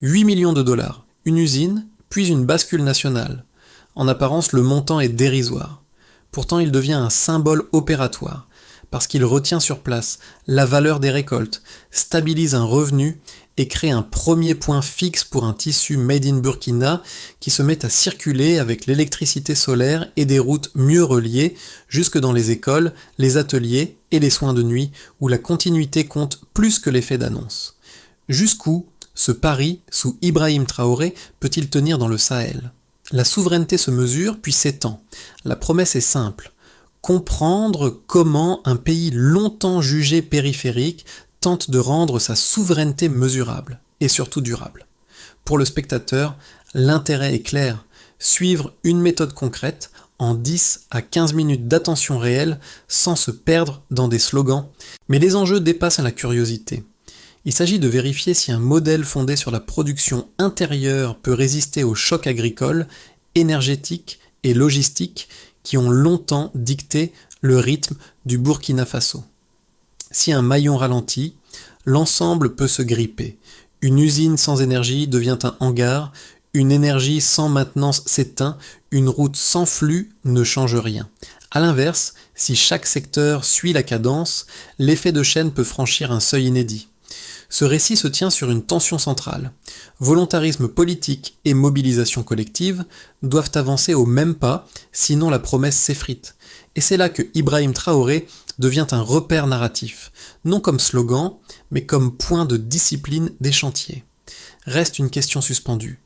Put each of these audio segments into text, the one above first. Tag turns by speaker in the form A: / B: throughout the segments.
A: 8 millions de dollars, une usine, puis une bascule nationale. En apparence, le montant est dérisoire. Pourtant, il devient un symbole opératoire, parce qu'il retient sur place la valeur des récoltes, stabilise un revenu et crée un premier point fixe pour un tissu made in Burkina qui se met à circuler avec l'électricité solaire et des routes mieux reliées jusque dans les écoles, les ateliers et les soins de nuit où la continuité compte plus que l'effet d'annonce. Jusqu'où ce pari, sous Ibrahim Traoré, peut-il tenir dans le Sahel ? La souveraineté se mesure puis s'étend. La promesse est simple. Comprendre comment un pays longtemps jugé périphérique tente de rendre sa souveraineté mesurable et surtout durable. Pour le spectateur, l'intérêt est clair. Suivre une méthode concrète en 10 à 15 minutes d'attention réelle sans se perdre dans des slogans. Mais les enjeux dépassent la curiosité. Il s'agit de vérifier si un modèle fondé sur la production intérieure peut résister aux chocs agricoles, énergétiques et logistiques qui ont longtemps dicté le rythme du Burkina Faso. Si un maillon ralentit, l'ensemble peut se gripper. Une usine sans énergie devient un hangar, une énergie sans maintenance s'éteint, une route sans flux ne change rien. A l'inverse, si chaque secteur suit la cadence, l'effet de chaîne peut franchir un seuil inédit. Ce récit se tient sur une tension centrale. Volontarisme politique et mobilisation collective doivent avancer au même pas, sinon la promesse s'effrite. Et c'est là que Ibrahim Traoré devient un repère narratif, non comme slogan, mais comme point de discipline des chantiers. Reste une question suspendue.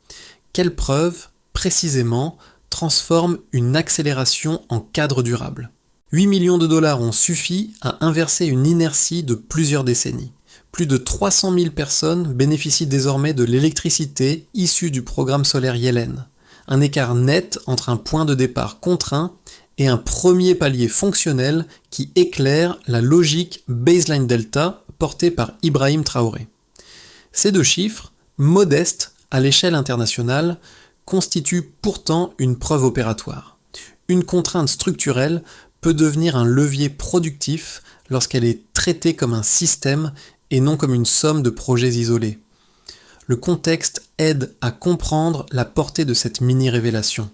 A: Quelle preuve, précisément, transforme une accélération en cadre durable ? 8 millions de dollars ont suffi à inverser une inertie de plusieurs décennies. Plus de 300 000 personnes bénéficient désormais de l'électricité issue du programme solaire Yellen. Un écart net entre un point de départ contraint et un premier palier fonctionnel qui éclaire la logique baseline delta portée par Ibrahim Traoré. Ces deux chiffres, modestes à l'échelle internationale, constituent pourtant une preuve opératoire. Une contrainte structurelle peut devenir un levier productif lorsqu'elle est traitée comme un système et non comme une somme de projets isolés. Le contexte aide à comprendre la portée de cette mini-révélation.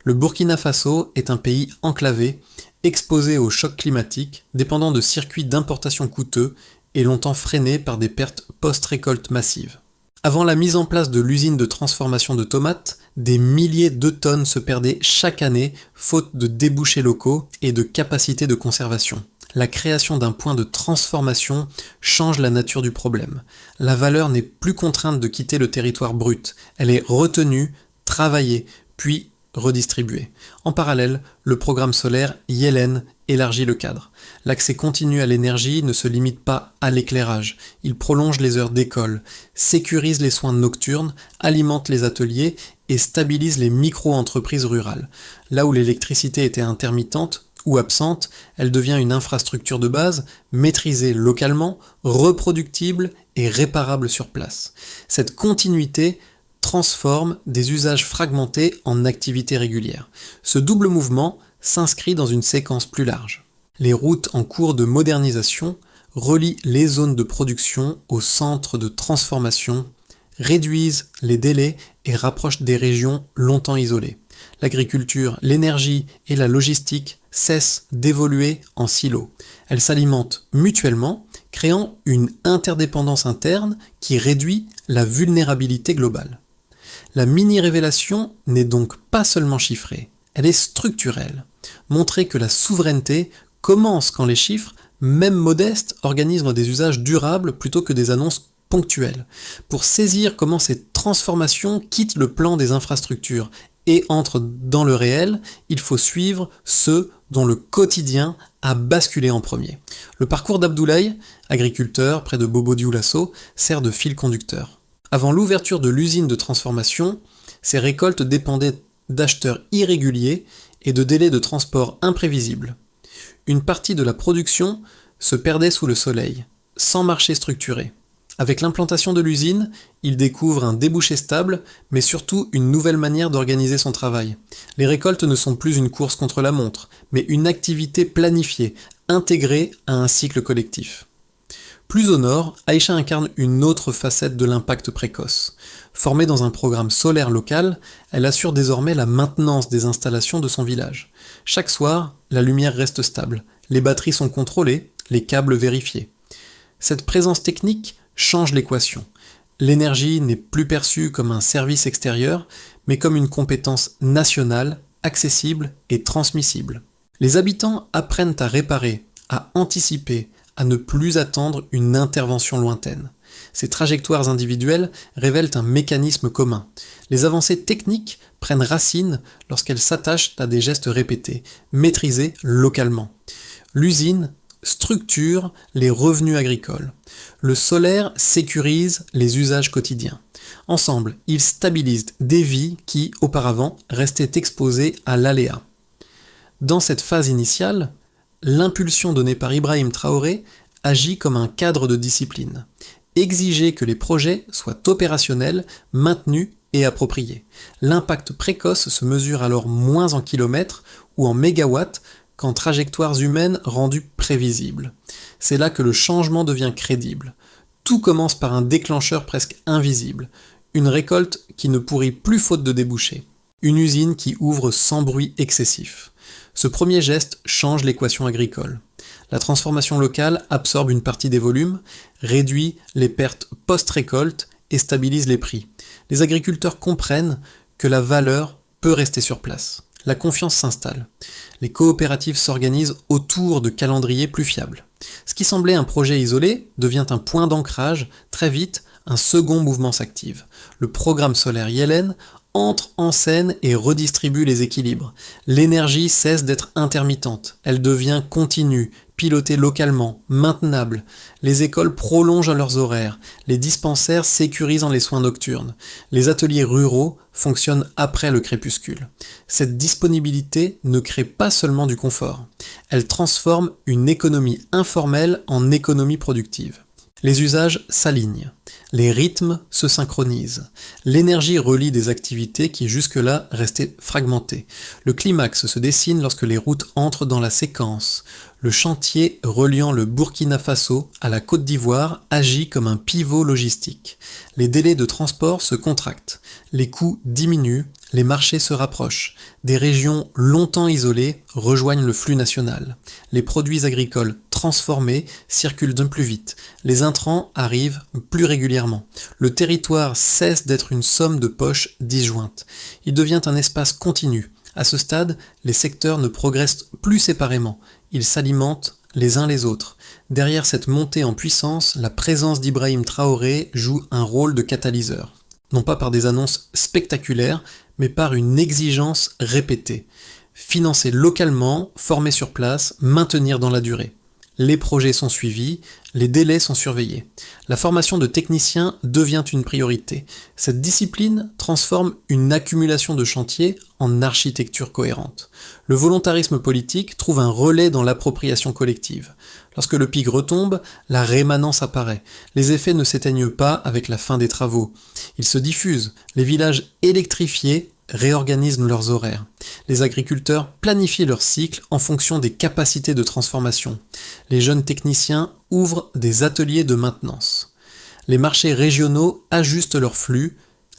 A: Le Burkina Faso est un pays enclavé, exposé aux chocs climatiques, dépendant de circuits d'importation coûteux et longtemps freinés par des pertes post-récolte massives. Avant la mise en place de l'usine de transformation de tomates, des milliers de tonnes se perdaient chaque année faute de débouchés locaux et de capacité de conservation. La création d'un point de transformation change la nature du problème. La valeur n'est plus contrainte de quitter le territoire brut. Elle est retenue, travaillée, puis redistribuée. En parallèle, le programme solaire Yellen élargit le cadre. L'accès continu à l'énergie ne se limite pas à l'éclairage. Il prolonge les heures d'école, sécurise les soins nocturnes, alimente les ateliers et stabilise les micro-entreprises rurales. Là où l'électricité était intermittente, ou absente, elle devient une infrastructure de base, maîtrisée localement, reproductible et réparable sur place. Cette continuité transforme des usages fragmentés en activités régulières. Ce double mouvement s'inscrit dans une séquence plus large. Les routes en cours de modernisation relient les zones de production aux centres de transformation, réduisent les délais et rapprochent des régions longtemps isolées. L'agriculture, l'énergie et la logistique cessent d'évoluer en silos. Elles s'alimentent mutuellement, créant une interdépendance interne qui réduit la vulnérabilité globale. La mini-révélation n'est donc pas seulement chiffrée, elle est structurelle. Montrer que la souveraineté commence quand les chiffres, même modestes, organisent des usages durables plutôt que des annonces ponctuelles. Pour saisir comment ces transformations quittent le plan des infrastructures et entrent dans le réel, il faut suivre ceux dont le quotidien a basculé en premier. Le parcours d'Abdoulaye, agriculteur près de Bobo-Dioulasso, sert de fil conducteur. Avant l'ouverture de l'usine de transformation, ces récoltes dépendaient d'acheteurs irréguliers et de délais de transport imprévisibles. Une partie de la production se perdait sous le soleil, sans marché structuré. Avec l'implantation de l'usine, il découvre un débouché stable, mais surtout une nouvelle manière d'organiser son travail. Les récoltes ne sont plus une course contre la montre, mais une activité planifiée, intégrée à un cycle collectif. Plus au nord, Aïcha incarne une autre facette de l'impact précoce. Formée dans un programme solaire local, elle assure désormais la maintenance des installations de son village. Chaque soir, la lumière reste stable, les batteries sont contrôlées, les câbles vérifiés. Cette présence technique change l'équation. L'énergie n'est plus perçue comme un service extérieur, mais comme une compétence nationale, accessible et transmissible. Les habitants apprennent à réparer, à anticiper, à ne plus attendre une intervention lointaine. Ces trajectoires individuelles révèlent un mécanisme commun. Les avancées techniques prennent racine lorsqu'elles s'attachent à des gestes répétés, maîtrisés localement. L'usine structure les revenus agricoles. Le solaire sécurise les usages quotidiens. Ensemble, ils stabilisent des vies qui, auparavant, restaient exposées à l'aléa. Dans cette phase initiale, l'impulsion donnée par Ibrahim Traoré agit comme un cadre de discipline. Exiger que les projets soient opérationnels, maintenus et appropriés. L'impact précoce se mesure alors moins en kilomètres ou en mégawatts qu'en trajectoires humaines rendues prévisibles. C'est là que le changement devient crédible. Tout commence par un déclencheur presque invisible, une récolte qui ne pourrit plus faute de débouchés, une usine qui ouvre sans bruit excessif. Ce premier geste change l'équation agricole. La transformation locale absorbe une partie des volumes, réduit les pertes post-récolte et stabilise les prix. Les agriculteurs comprennent que la valeur peut rester sur place. La confiance s'installe. Les coopératives s'organisent autour de calendriers plus fiables. Ce qui semblait un projet isolé devient un point d'ancrage. Très vite, un second mouvement s'active. Le programme solaire Yellen entre en scène et redistribue les équilibres. L'énergie cesse d'être intermittente. Elle devient continue, pilotée localement, maintenable. Les écoles prolongent leurs horaires. Les dispensaires sécurisent les soins nocturnes. Les ateliers ruraux fonctionnent après le crépuscule. Cette disponibilité ne crée pas seulement du confort. Elle transforme une économie informelle en économie productive. Les usages s'alignent. Les rythmes se synchronisent. L'énergie relie des activités qui jusque-là restaient fragmentées. Le climax se dessine lorsque les routes entrent dans la séquence. Le chantier reliant le Burkina Faso à la Côte d'Ivoire agit comme un pivot logistique. Les délais de transport se contractent. Les coûts diminuent. Les marchés se rapprochent. Des régions longtemps isolées rejoignent le flux national. Les produits agricoles transformés circulent d'un plus vite. Les intrants arrivent plus régulièrement. Le territoire cesse d'être une somme de poches disjointes. Il devient un espace continu. À ce stade, les secteurs ne progressent plus séparément. Ils s'alimentent les uns les autres. Derrière cette montée en puissance, la présence d'Ibrahim Traoré joue un rôle de catalyseur. Non pas par des annonces spectaculaires, mais par une exigence répétée. Financer localement, former sur place, maintenir dans la durée. Les projets sont suivis, les délais sont surveillés. La formation de techniciens devient une priorité. Cette discipline transforme une accumulation de chantiers en architecture cohérente. Le volontarisme politique trouve un relais dans l'appropriation collective. Lorsque le pic retombe, la rémanence apparaît. Les effets ne s'éteignent pas avec la fin des travaux. Ils se diffusent. Les villages électrifiés réorganisent leurs horaires. Les agriculteurs planifient leurs cycles en fonction des capacités de transformation. Les jeunes techniciens ouvrent des ateliers de maintenance. Les marchés régionaux ajustent leurs flux.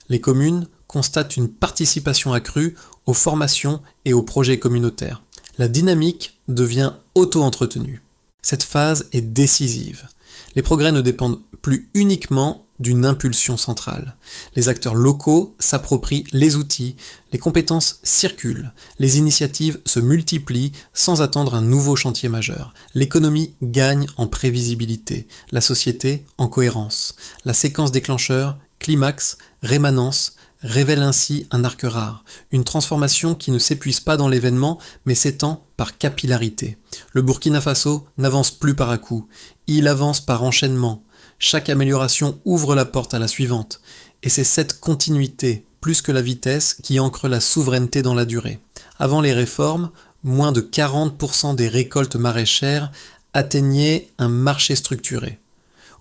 A: Les communes constatent une participation accrue aux formations et aux projets communautaires. La dynamique devient auto-entretenue. Cette phase est décisive. Les progrès ne dépendent plus uniquement d'une impulsion centrale. Les acteurs locaux s'approprient les outils, les compétences circulent, les initiatives se multiplient sans attendre un nouveau chantier majeur. L'économie gagne en prévisibilité, la société en cohérence. La séquence déclencheur, climax, rémanence, révèle ainsi un arc rare, une transformation qui ne s'épuise pas dans l'événement mais s'étend par capillarité. Le Burkina Faso n'avance plus par à-coups, il avance par enchaînement. Chaque amélioration ouvre la porte à la suivante, et c'est cette continuité, plus que la vitesse, qui ancre la souveraineté dans la durée. Avant les réformes, moins de 40% des récoltes maraîchères atteignaient un marché structuré.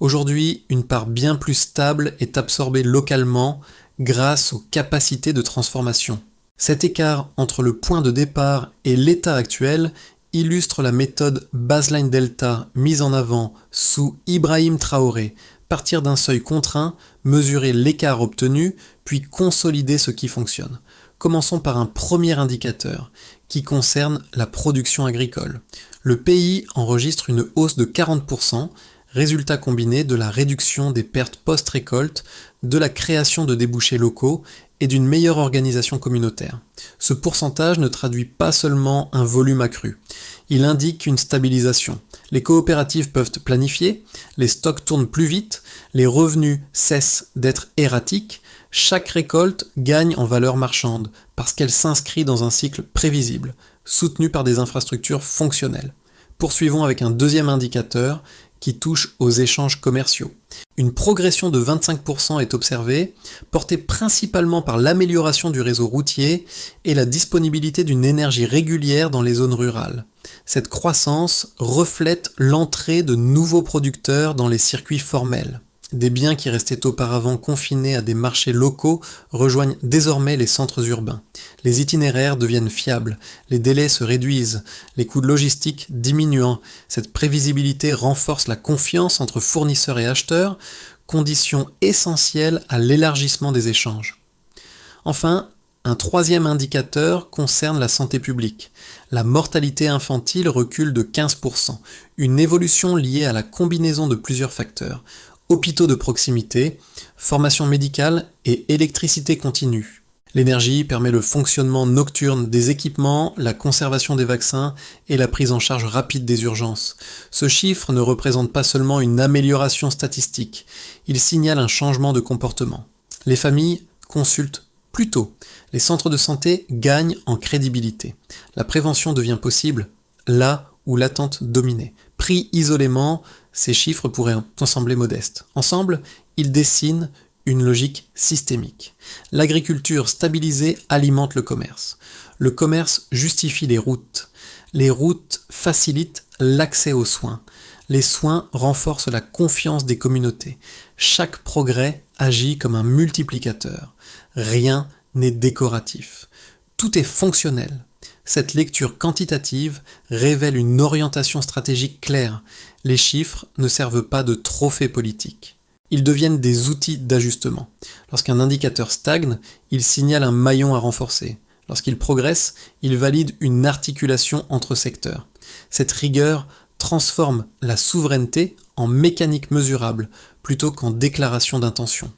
A: Aujourd'hui, une part bien plus stable est absorbée localement grâce aux capacités de transformation. Cet écart entre le point de départ et l'état actuel illustre la méthode baseline delta mise en avant sous Ibrahim Traoré. Partir d'un seuil contraint, mesurer l'écart obtenu, puis consolider ce qui fonctionne. Commençons par un premier indicateur qui concerne la production agricole. Le pays enregistre une hausse de 40%, résultat combiné de la réduction des pertes post-récolte, de la création de débouchés locaux et d'une meilleure organisation communautaire. Ce pourcentage ne traduit pas seulement un volume accru, il indique une stabilisation. Les coopératives peuvent planifier, les stocks tournent plus vite, les revenus cessent d'être erratiques, chaque récolte gagne en valeur marchande parce qu'elle s'inscrit dans un cycle prévisible, soutenu par des infrastructures fonctionnelles. Poursuivons avec un deuxième indicateur qui touche aux échanges commerciaux. Une progression de 25% est observée, portée principalement par l'amélioration du réseau routier et la disponibilité d'une énergie régulière dans les zones rurales. Cette croissance reflète l'entrée de nouveaux producteurs dans les circuits formels. Des biens qui restaient auparavant confinés à des marchés locaux rejoignent désormais les centres urbains. Les itinéraires deviennent fiables, les délais se réduisent, les coûts de logistique diminuant. Cette prévisibilité renforce la confiance entre fournisseurs et acheteurs, condition essentielle à l'élargissement des échanges. Enfin, un troisième indicateur concerne la santé publique. La mortalité infantile recule de 15%, une évolution liée à la combinaison de plusieurs facteurs. Hôpitaux de proximité, formation médicale et électricité continue. L'énergie permet le fonctionnement nocturne des équipements, la conservation des vaccins et la prise en charge rapide des urgences. Ce chiffre ne représente pas seulement une amélioration statistique, il signale un changement de comportement. Les familles consultent plus tôt. Les centres de santé gagnent en crédibilité. La prévention devient possible là où l'attente dominait. Pris isolément, ces chiffres pourraient sembler modestes. Ensemble, ils dessinent une logique systémique. L'agriculture stabilisée alimente le commerce. Le commerce justifie les routes. Les routes facilitent l'accès aux soins. Les soins renforcent la confiance des communautés. Chaque progrès agit comme un multiplicateur. Rien n'est décoratif. Tout est fonctionnel. Cette lecture quantitative révèle une orientation stratégique claire. Les chiffres ne servent pas de trophée politique. Ils deviennent des outils d'ajustement. Lorsqu'un indicateur stagne, il signale un maillon à renforcer. Lorsqu'il progresse, il valide une articulation entre secteurs. Cette rigueur transforme la souveraineté en mécanique mesurable plutôt qu'en déclaration d'intention.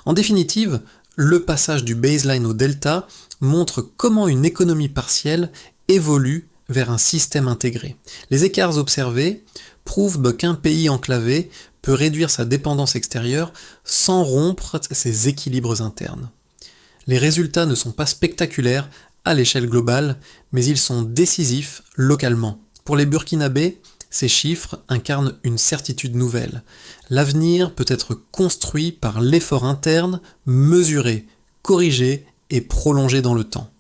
A: En définitive, le passage du baseline au delta montre comment une économie partielle évolue vers un système intégré. Les écarts observés prouvent qu'un pays enclavé peut réduire sa dépendance extérieure sans rompre ses équilibres internes. Les résultats ne sont pas spectaculaires à l'échelle globale, mais ils sont décisifs localement. Pour les Burkinabés, ces chiffres incarnent une certitude nouvelle. L'avenir peut être construit par l'effort interne, mesuré, corrigé et prolongé dans le temps.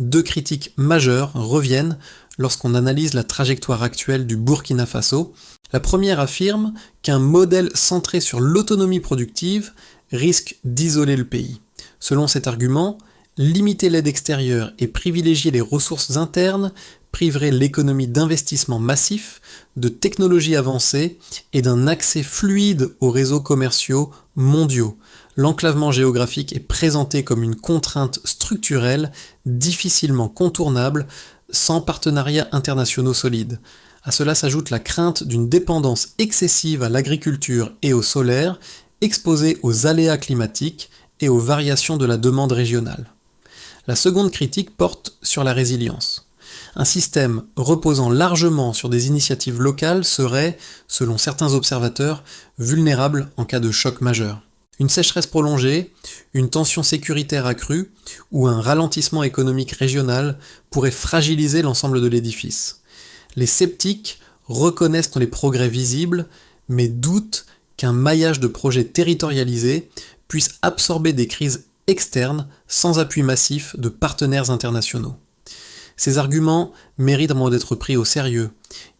A: Deux critiques majeures reviennent lorsqu'on analyse la trajectoire actuelle du Burkina Faso. La première affirme qu'un modèle centré sur l'autonomie productive risque d'isoler le pays. Selon cet argument, limiter l'aide extérieure et privilégier les ressources internes priverait l'économie d'investissements massifs, de technologies avancées et d'un accès fluide aux réseaux commerciaux mondiaux. L'enclavement géographique est présenté comme une contrainte structurelle difficilement contournable sans partenariats internationaux solides. À cela s'ajoute la crainte d'une dépendance excessive à l'agriculture et au solaire, exposée aux aléas climatiques et aux variations de la demande régionale. La seconde critique porte sur la résilience. Un système reposant largement sur des initiatives locales serait, selon certains observateurs, vulnérable en cas de choc majeur. Une sécheresse prolongée, une tension sécuritaire accrue ou un ralentissement économique régional pourraient fragiliser l'ensemble de l'édifice. Les sceptiques reconnaissent les progrès visibles, mais doutent qu'un maillage de projets territorialisés puisse absorber des crises externes sans appui massif de partenaires internationaux. Ces arguments méritent d'être pris au sérieux.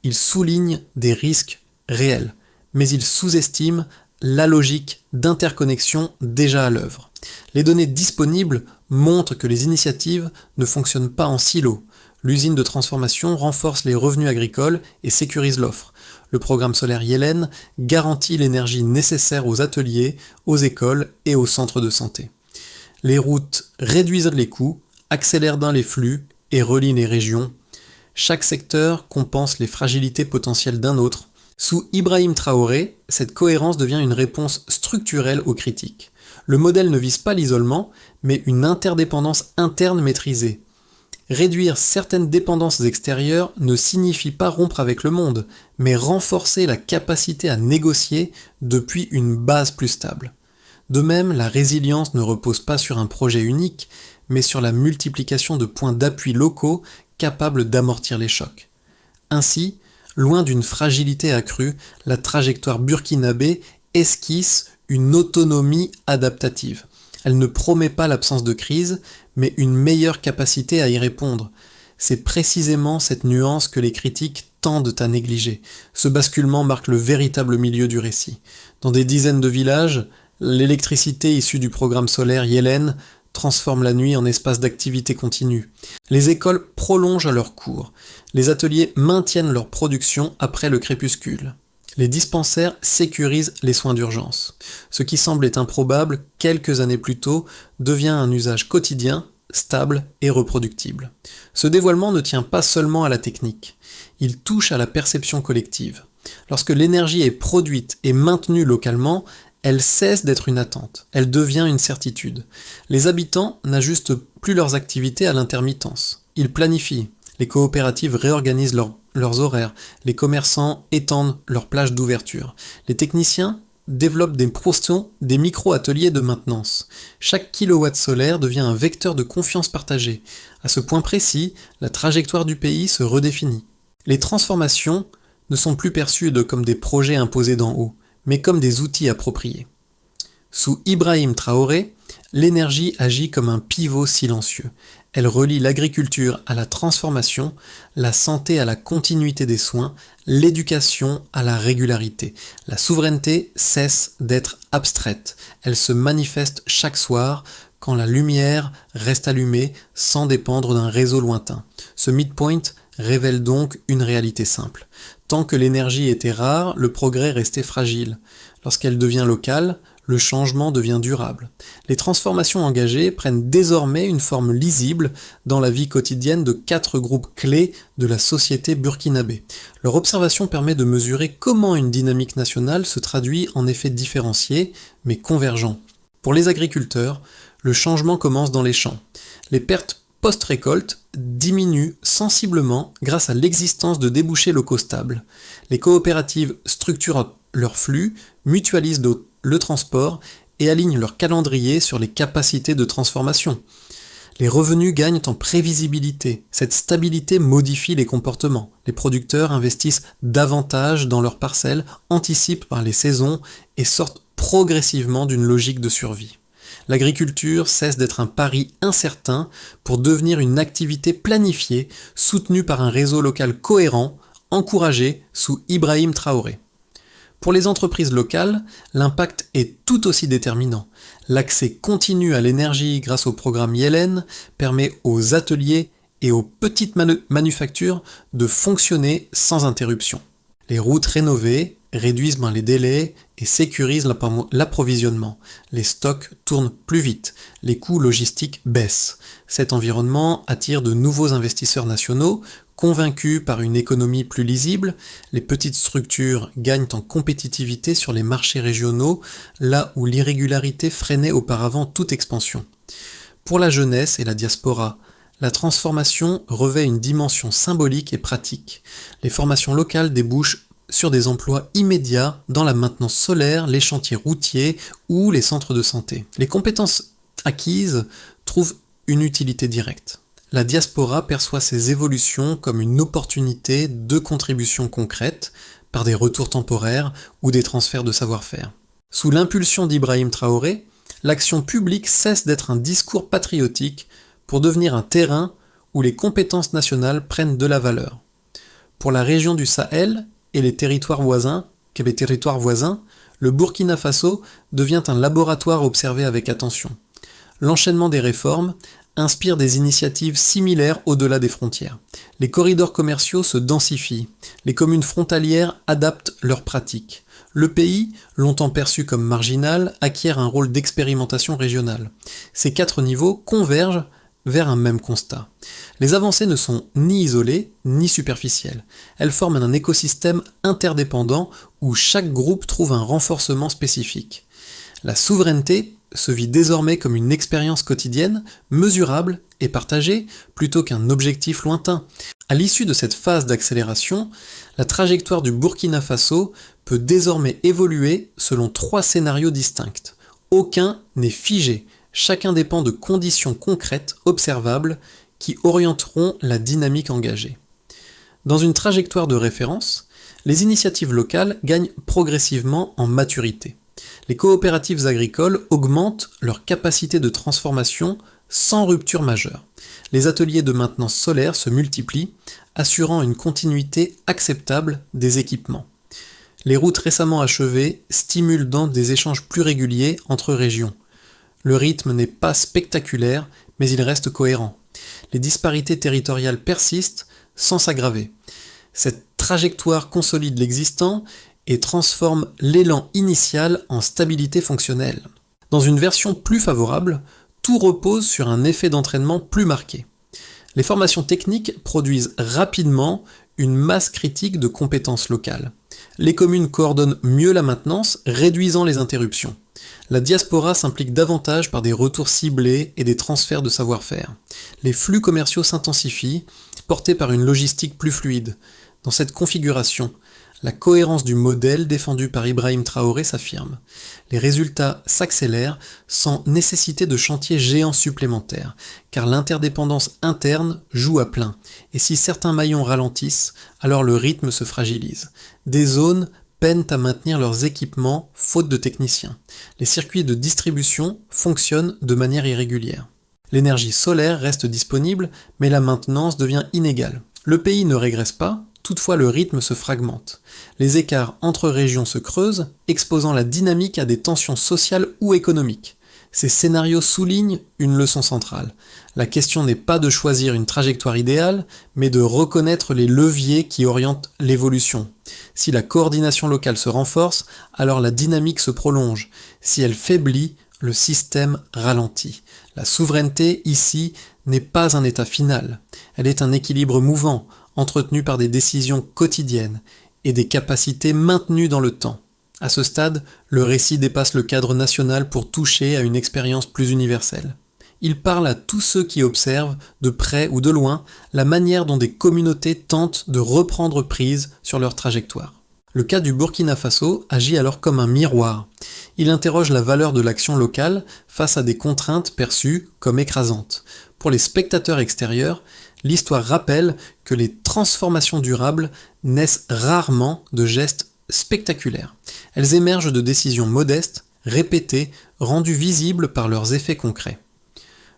A: Ils soulignent des risques réels, mais ils sous-estiment la logique d'interconnexion déjà à l'œuvre. Les données disponibles montrent que les initiatives ne fonctionnent pas en silo. L'usine de transformation renforce les revenus agricoles et sécurise l'offre. Le programme solaire Yelen garantit l'énergie nécessaire aux ateliers, aux écoles et aux centres de santé. Les routes réduisent les coûts, accélèrent les flux et relient les régions. Chaque secteur compense les fragilités potentielles d'un autre. Sous Ibrahim Traoré, cette cohérence devient une réponse structurelle aux critiques. Le modèle ne vise pas l'isolement, mais une interdépendance interne maîtrisée. Réduire certaines dépendances extérieures ne signifie pas rompre avec le monde, mais renforcer la capacité à négocier depuis une base plus stable. De même, la résilience ne repose pas sur un projet unique, mais sur la multiplication de points d'appui locaux capables d'amortir les chocs. Ainsi, loin d'une fragilité accrue, la trajectoire burkinabé esquisse une autonomie adaptative. Elle ne promet pas l'absence de crise, mais une meilleure capacité à y répondre. C'est précisément cette nuance que les critiques tendent à négliger. Ce basculement marque le véritable milieu du récit. Dans des dizaines de villages, l'électricité issue du programme solaire Yelen transforme la nuit en espace d'activité continue. Les écoles prolongent leurs cours. Les ateliers maintiennent leur production après le crépuscule. Les dispensaires sécurisent les soins d'urgence. Ce qui semblait improbable quelques années plus tôt devient un usage quotidien, stable et reproductible. Ce dévoilement ne tient pas seulement à la technique, il touche à la perception collective. Lorsque l'énergie est produite et maintenue localement, elle cesse d'être une attente, elle devient une certitude. Les habitants n'ajustent plus leurs activités à l'intermittence, ils planifient. Les coopératives réorganisent leurs horaires, les commerçants étendent leurs plages d'ouverture. Les techniciens développent des micro-ateliers de maintenance. Chaque kilowatt solaire devient un vecteur de confiance partagée. À ce point précis, la trajectoire du pays se redéfinit. Les transformations ne sont plus perçues comme des projets imposés d'en haut, mais comme des outils appropriés. Sous Ibrahim Traoré, l'énergie agit comme un pivot silencieux. Elle relie l'agriculture à la transformation, la santé à la continuité des soins, l'éducation à la régularité. La souveraineté cesse d'être abstraite. Elle se manifeste chaque soir quand la lumière reste allumée sans dépendre d'un réseau lointain. Ce midpoint révèle donc une réalité simple. Tant que l'énergie était rare, le progrès restait fragile. Lorsqu'elle devient locale, le changement devient durable. Les transformations engagées prennent désormais une forme lisible dans la vie quotidienne de 4 groupes clés de la société burkinabé. Leur observation permet de mesurer comment une dynamique nationale se traduit en effets différenciés, mais convergents. Pour les agriculteurs, le changement commence dans les champs. Les pertes post-récolte diminuent sensiblement grâce à l'existence de débouchés locaux stables. Les coopératives structurent leurs flux, mutualisent le transport et alignent leur calendrier sur les capacités de transformation. Les revenus gagnent en prévisibilité. Cette stabilité modifie les comportements. Les producteurs investissent davantage dans leurs parcelles, anticipent par les saisons et sortent progressivement d'une logique de survie. L'agriculture cesse d'être un pari incertain pour devenir une activité planifiée, soutenue par un réseau local cohérent, encouragé sous Ibrahim Traoré. Pour les entreprises locales, l'impact est tout aussi déterminant. L'accès continu à l'énergie grâce au programme Yelen permet aux ateliers et aux petites manufactures de fonctionner sans interruption. Les routes rénovées réduisent les délais et sécurisent l'approvisionnement. Les stocks tournent plus vite, les coûts logistiques baissent. Cet environnement attire de nouveaux investisseurs nationaux. Convaincus par une économie plus lisible, les petites structures gagnent en compétitivité sur les marchés régionaux, là où l'irrégularité freinait auparavant toute expansion. Pour la jeunesse et la diaspora, la transformation revêt une dimension symbolique et pratique. Les formations locales débouchent sur des emplois immédiats dans la maintenance solaire, les chantiers routiers ou les centres de santé. Les compétences acquises trouvent une utilité directe. La diaspora perçoit ces évolutions comme une opportunité de contribution concrète par des retours temporaires ou des transferts de savoir-faire. Sous l'impulsion d'Ibrahim Traoré, l'action publique cesse d'être un discours patriotique pour devenir un terrain où les compétences nationales prennent de la valeur. Pour la région du Sahel et les territoires voisins, le Burkina Faso devient un laboratoire observé avec attention. L'enchaînement des réformes inspire des initiatives similaires au-delà des frontières. Les corridors commerciaux se densifient, les communes frontalières adaptent leurs pratiques. Le pays, longtemps perçu comme marginal, acquiert un rôle d'expérimentation régionale. Ces 4 niveaux convergent vers un même constat. Les avancées ne sont ni isolées, ni superficielles. Elles forment un écosystème interdépendant où chaque groupe trouve un renforcement spécifique. La souveraineté se vit désormais comme une expérience quotidienne, mesurable et partagée, plutôt qu'un objectif lointain. À l'issue de cette phase d'accélération, la trajectoire du Burkina Faso peut désormais évoluer selon 3 scénarios distincts. Aucun n'est figé, chacun dépend de conditions concrètes, observables, qui orienteront la dynamique engagée. Dans une trajectoire de référence, les initiatives locales gagnent progressivement en maturité. Les coopératives agricoles augmentent leur capacité de transformation sans rupture majeure. Les ateliers de maintenance solaire se multiplient, assurant une continuité acceptable des équipements. Les routes récemment achevées stimulent donc des échanges plus réguliers entre régions. Le rythme n'est pas spectaculaire, mais il reste cohérent. Les disparités territoriales persistent sans s'aggraver. Cette trajectoire consolide l'existant et transforme l'élan initial en stabilité fonctionnelle. Dans une version plus favorable, tout repose sur un effet d'entraînement plus marqué. Les formations techniques produisent rapidement une masse critique de compétences locales. Les communes coordonnent mieux la maintenance, réduisant les interruptions. La diaspora s'implique davantage par des retours ciblés et des transferts de savoir-faire. Les flux commerciaux s'intensifient, portés par une logistique plus fluide. Dans cette configuration, la cohérence du modèle défendu par Ibrahim Traoré s'affirme. Les résultats s'accélèrent sans nécessité de chantiers géants supplémentaires, car l'interdépendance interne joue à plein, et si certains maillons ralentissent, alors le rythme se fragilise. Des zones peinent à maintenir leurs équipements faute de techniciens. Les circuits de distribution fonctionnent de manière irrégulière. L'énergie solaire reste disponible, mais la maintenance devient inégale. Le pays ne régresse pas, toutefois le rythme se fragmente. Les écarts entre régions se creusent, exposant la dynamique à des tensions sociales ou économiques. Ces scénarios soulignent une leçon centrale. La question n'est pas de choisir une trajectoire idéale, mais de reconnaître les leviers qui orientent l'évolution. Si la coordination locale se renforce, alors la dynamique se prolonge. Si elle faiblit, le système ralentit. La souveraineté, ici, n'est pas un état final. Elle est un équilibre mouvant, entretenu par des décisions quotidiennes et des capacités maintenues dans le temps. À ce stade, le récit dépasse le cadre national pour toucher à une expérience plus universelle. Il parle à tous ceux qui observent, de près ou de loin, la manière dont des communautés tentent de reprendre prise sur leur trajectoire. Le cas du Burkina Faso agit alors comme un miroir. Il interroge la valeur de l'action locale face à des contraintes perçues comme écrasantes. Pour les spectateurs extérieurs, l'histoire rappelle que les transformations durables naissent rarement de gestes spectaculaires. Elles émergent de décisions modestes, répétées, rendues visibles par leurs effets concrets.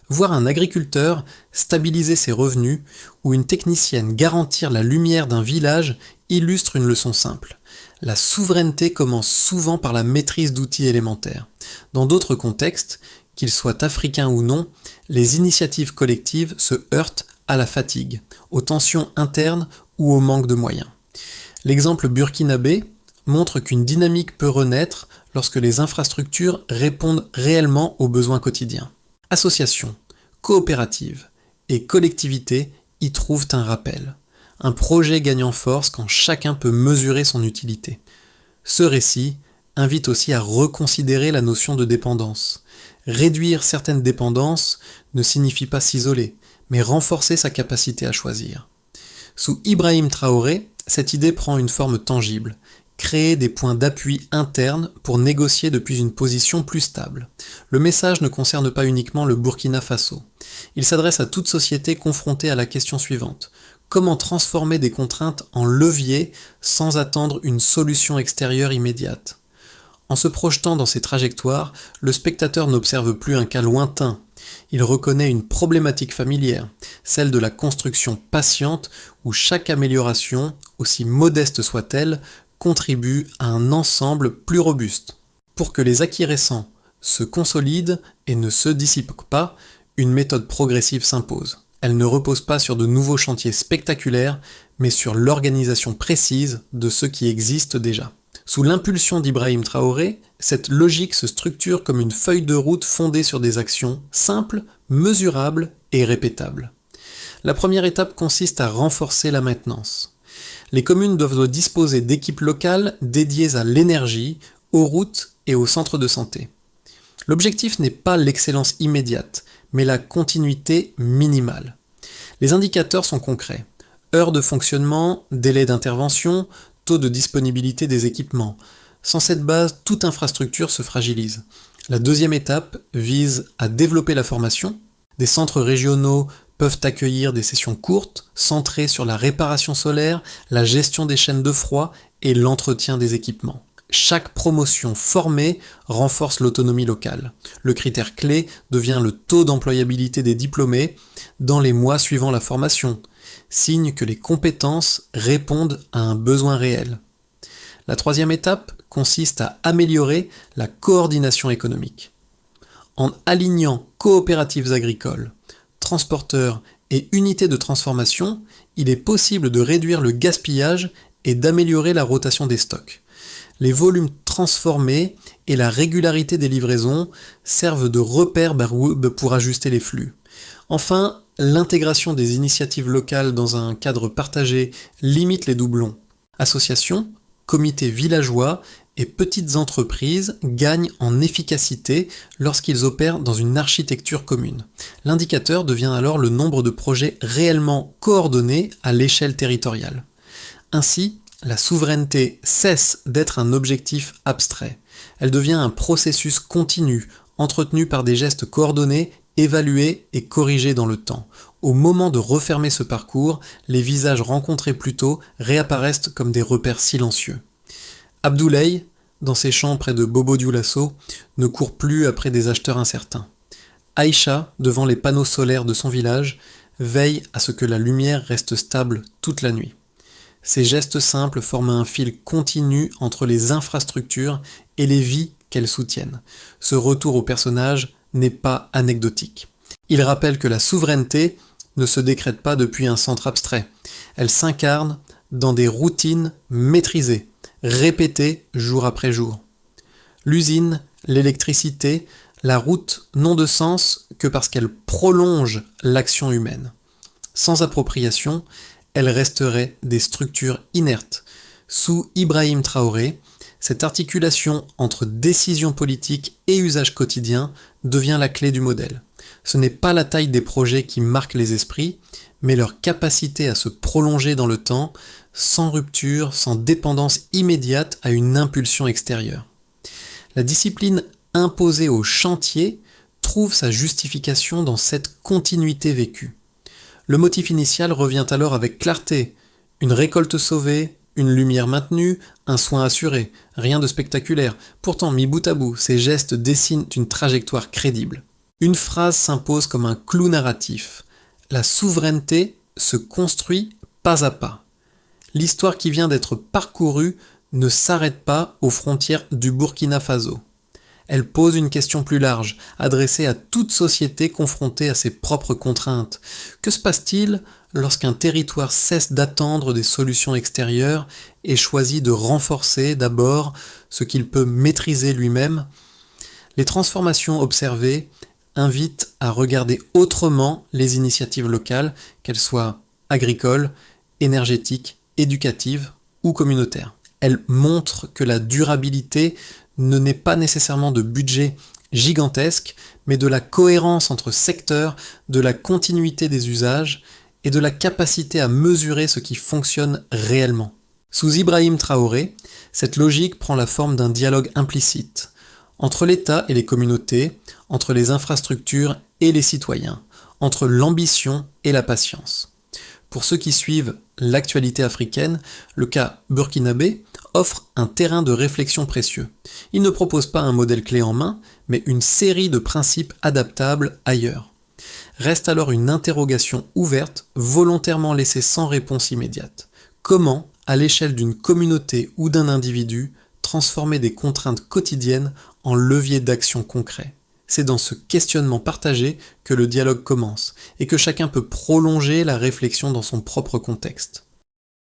A: Voir un agriculteur stabiliser ses revenus ou une technicienne garantir la lumière d'un village illustre une leçon simple. La souveraineté commence souvent par la maîtrise d'outils élémentaires. Dans d'autres contextes, qu'ils soient africains ou non, les initiatives collectives se heurtent à la fatigue, aux tensions internes ou au manque de moyens. L'exemple burkinabé montre qu'une dynamique peut renaître lorsque les infrastructures répondent réellement aux besoins quotidiens. Associations, coopératives et collectivités y trouvent un rappel. Un projet gagne en force quand chacun peut mesurer son utilité. Ce récit invite aussi à reconsidérer la notion de dépendance. Réduire certaines dépendances ne signifie pas s'isoler, mais renforcer sa capacité à choisir. Sous Ibrahim Traoré, cette idée prend une forme tangible. Créer des points d'appui internes pour négocier depuis une position plus stable. Le message ne concerne pas uniquement le Burkina Faso. Il s'adresse à toute société confrontée à la question suivante. Comment transformer des contraintes en leviers sans attendre une solution extérieure immédiate ? En se projetant dans ces trajectoires, le spectateur n'observe plus un cas lointain. Il reconnaît une problématique familière, celle de la construction patiente où chaque amélioration, aussi modeste soit-elle, contribue à un ensemble plus robuste. Pour que les acquis récents se consolident et ne se dissipent pas, une méthode progressive s'impose. Elle ne repose pas sur de nouveaux chantiers spectaculaires, mais sur l'organisation précise de ceux qui existent déjà. Sous l'impulsion d'Ibrahim Traoré, cette logique se structure comme une feuille de route fondée sur des actions simples, mesurables et répétables. La première étape consiste à renforcer la maintenance. Les communes doivent disposer d'équipes locales dédiées à l'énergie, aux routes et aux centres de santé. L'objectif n'est pas l'excellence immédiate, mais la continuité minimale. Les indicateurs sont concrets. Heures de fonctionnement, délai d'intervention, taux de disponibilité des équipements. Sans cette base, toute infrastructure se fragilise. La deuxième étape vise à développer la formation. Des centres régionaux peuvent accueillir des sessions courtes, centrées sur la réparation solaire, la gestion des chaînes de froid et l'entretien des équipements. Chaque promotion formée renforce l'autonomie locale. Le critère clé devient le taux d'employabilité des diplômés dans les mois suivant la formation, signe que les compétences répondent à un besoin réel. La troisième étape consiste à améliorer la coordination économique. En alignant coopératives agricoles, transporteurs et unités de transformation, il est possible de réduire le gaspillage et d'améliorer la rotation des stocks. Les volumes transformés et la régularité des livraisons servent de repères pour ajuster les flux. Enfin, l'intégration des initiatives locales dans un cadre partagé limite les doublons. Associations, comités villageois et petites entreprises gagnent en efficacité lorsqu'ils opèrent dans une architecture commune. L'indicateur devient alors le nombre de projets réellement coordonnés à l'échelle territoriale. Ainsi, la souveraineté cesse d'être un objectif abstrait. Elle devient un processus continu, entretenu par des gestes coordonnés, évalués et corrigés dans le temps. Au moment de refermer ce parcours, les visages rencontrés plus tôt réapparaissent comme des repères silencieux. Abdoulaye, dans ses champs près de Bobo Dioulasso, ne court plus après des acheteurs incertains. Aïcha, devant les panneaux solaires de son village, veille à ce que la lumière reste stable toute la nuit. Ces gestes simples forment un fil continu entre les infrastructures et les vies qu'elles soutiennent. Ce retour au personnage n'est pas anecdotique. Il rappelle que la souveraineté ne se décrète pas depuis un centre abstrait. Elle s'incarne dans des routines maîtrisées, répétées jour après jour. L'usine, l'électricité, la route n'ont de sens que parce qu'elles prolongent l'action humaine. Sans appropriation, elles resteraient des structures inertes. Sous Ibrahim Traoré, cette articulation entre décision politique et usage quotidien devient la clé du modèle. Ce n'est pas la taille des projets qui marque les esprits, mais leur capacité à se prolonger dans le temps, sans rupture, sans dépendance immédiate à une impulsion extérieure. La discipline imposée au chantier trouve sa justification dans cette continuité vécue. Le motif initial revient alors avec clarté. Une récolte sauvée, une lumière maintenue, un soin assuré, rien de spectaculaire. Pourtant, mis bout à bout, ces gestes dessinent une trajectoire crédible. Une phrase s'impose comme un clou narratif. La souveraineté se construit pas à pas. L'histoire qui vient d'être parcourue ne s'arrête pas aux frontières du Burkina Faso. Elle pose une question plus large, adressée à toute société confrontée à ses propres contraintes. Que se passe-t-il lorsqu'un territoire cesse d'attendre des solutions extérieures et choisit de renforcer d'abord ce qu'il peut maîtriser lui-même ? Les transformations observées invitent à regarder autrement les initiatives locales, qu'elles soient agricoles, énergétiques, éducatives ou communautaires. Elles montrent que la durabilité ne naît pas nécessairement de budget gigantesque, mais de la cohérence entre secteurs, de la continuité des usages et de la capacité à mesurer ce qui fonctionne réellement. Sous Ibrahim Traoré, cette logique prend la forme d'un dialogue implicite entre l'État et les communautés, entre les infrastructures et les citoyens, entre l'ambition et la patience. Pour ceux qui suivent l'actualité africaine, le cas burkinabé offre un terrain de réflexion précieux. Il ne propose pas un modèle clé en main, mais une série de principes adaptables ailleurs. Reste alors une interrogation ouverte, volontairement laissée sans réponse immédiate. Comment, à l'échelle d'une communauté ou d'un individu, transformer des contraintes quotidiennes en leviers d'action concrets ? c'est dans ce questionnement partagé que le dialogue commence, et que chacun peut prolonger la réflexion dans son propre contexte.